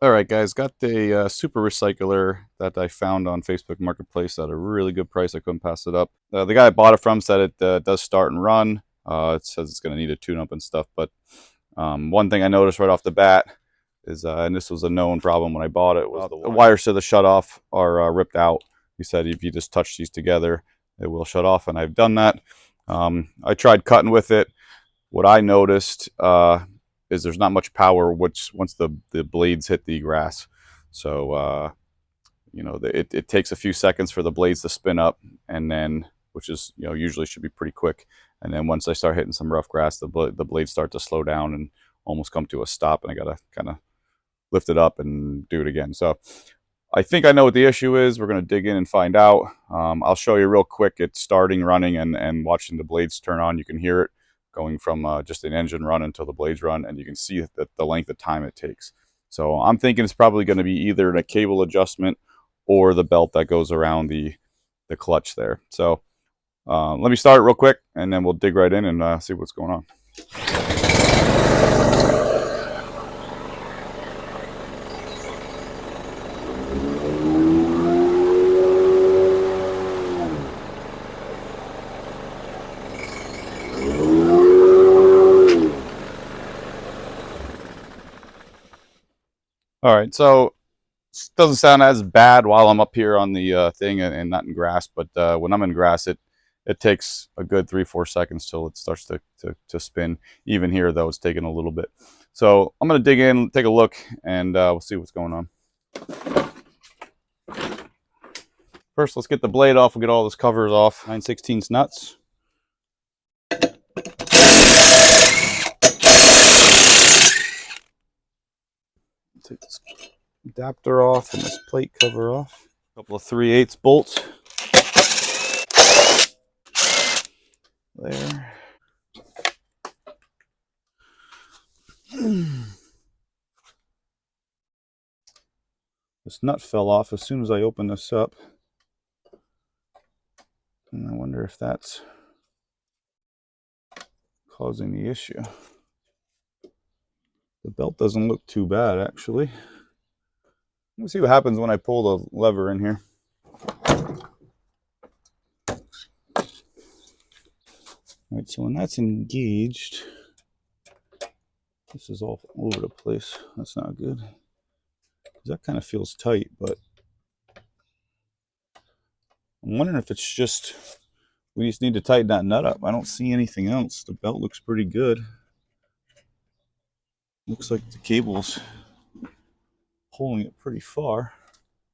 All right, guys, got the super recycler that I found on Facebook Marketplace at a really good price. I couldn't pass it up. The guy I bought it from said it does start and run. It says it's going to need a tune-up and stuff. But one thing I noticed right off the bat is, and this was a known problem when I bought it, was the wires to the shutoff are ripped out. He said if you just touch these together, it will shut off, and I've done that. I tried cutting with it. What I noticed is there's not much power once the blades hit the grass. So it takes a few seconds for the blades to spin up, and then, which is, usually should be pretty quick. And then once I start hitting some rough grass, the blades start to slow down and almost come to a stop, and I gotta kind of lift it up and do it again. So I think I know what the issue is. We're going to dig in and find out. I'll show you real quick. It's starting, running, and watching the blades turn on. You can hear it going from just an engine run until the blades run, and you can see that the length of time it takes. So I'm thinking it's probably going to be either a cable adjustment or the belt that goes around the clutch there. So let me start it real quick, and then we'll dig right in and see what's going on. All right, so it doesn't sound as bad while I'm up here on the thing and not in grass, but when I'm in grass, it takes a good 3-4 seconds till it starts to spin. Even here, though, it's taking a little bit. So I'm going to dig in, take a look, and we'll see what's going on. First, let's get the blade off. We'll get all this covers off. 9/16 nuts. Take this adapter off and this plate cover off. A couple of 3/8 bolts. There. This nut fell off as soon as I opened this up. And I wonder if that's causing the issue. The belt doesn't look too bad, actually. Let's see what happens when I pull the lever in here. All right, so when that's engaged, this is all over the place. That's not good. That kind of feels tight, but I'm wondering if it's just, we just need to tighten that nut up. I don't see anything else. The belt looks pretty good. Looks like the cable's pulling it pretty far.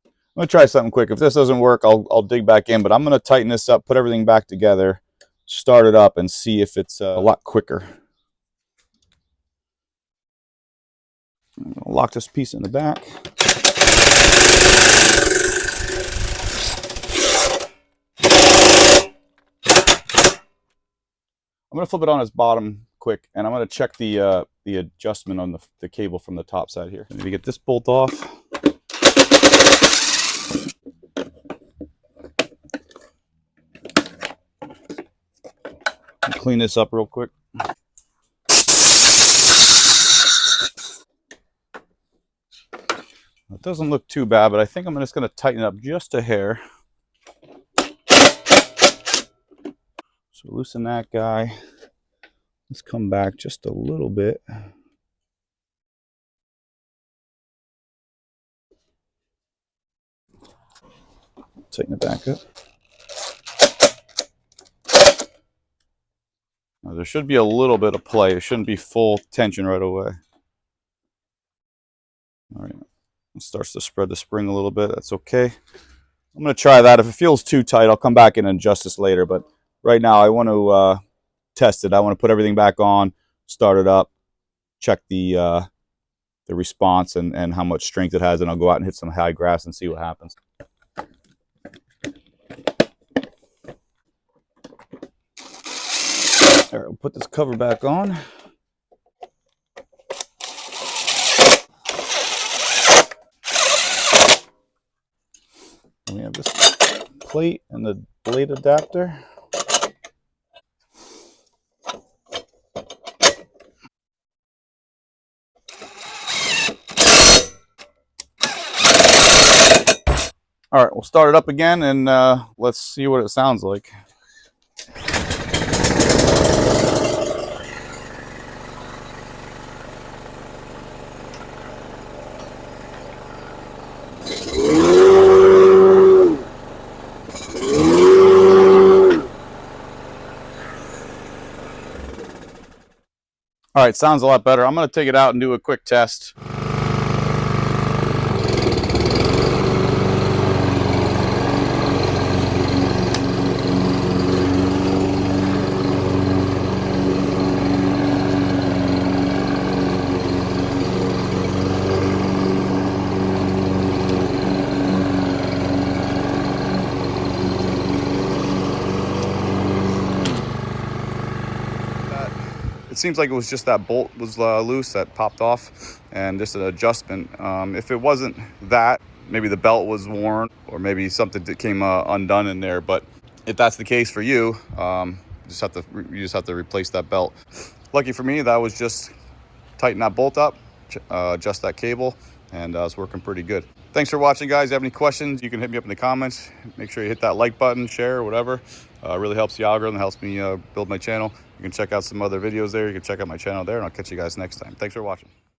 I'm gonna try something quick. If this doesn't work, I'll dig back in, but I'm gonna tighten this up, put everything back together, start it up, and see if it's a lot quicker. I'm gonna lock this piece in the back. I'm gonna flip it on its bottom quick, and I'm gonna check the adjustment on the cable from the top side here. I need to get this bolt off. Clean this up real quick. It doesn't look too bad, but I think I'm just going to tighten it up just a hair. So loosen that guy. Let's come back just a little bit. Tighten it back up. Now, there should be a little bit of play. It shouldn't be full tension right away. All right. It starts to spread the spring a little bit. That's okay. I'm going to try that. If it feels too tight, I'll come back in and adjust this later. But right now, I want to test it. I want to put everything back on, start it up, check the response and how much strength it has, and I'll go out and hit some high grass and see what happens. All right, we'll put this cover back on. And we have this plate and the blade adapter. All right, we'll start it up again and let's see what it sounds like. All right, sounds a lot better. I'm going to take it out and do a quick test. It seems like it was just that bolt was loose that popped off and just an adjustment. If it wasn't that, maybe the belt was worn or maybe something that came undone in there. But if that's the case for you, you just have to replace that belt. Lucky for me, that was just tighten that bolt up, adjust that cable, and it's working pretty good. Thanks for watching, guys. If you have any questions, you can hit me up in the comments. Make sure you hit that like button, share, whatever. It really helps the algorithm, helps me build my channel. You can check out some other videos there. You can check out my channel there, and I'll catch you guys next time. Thanks for watching.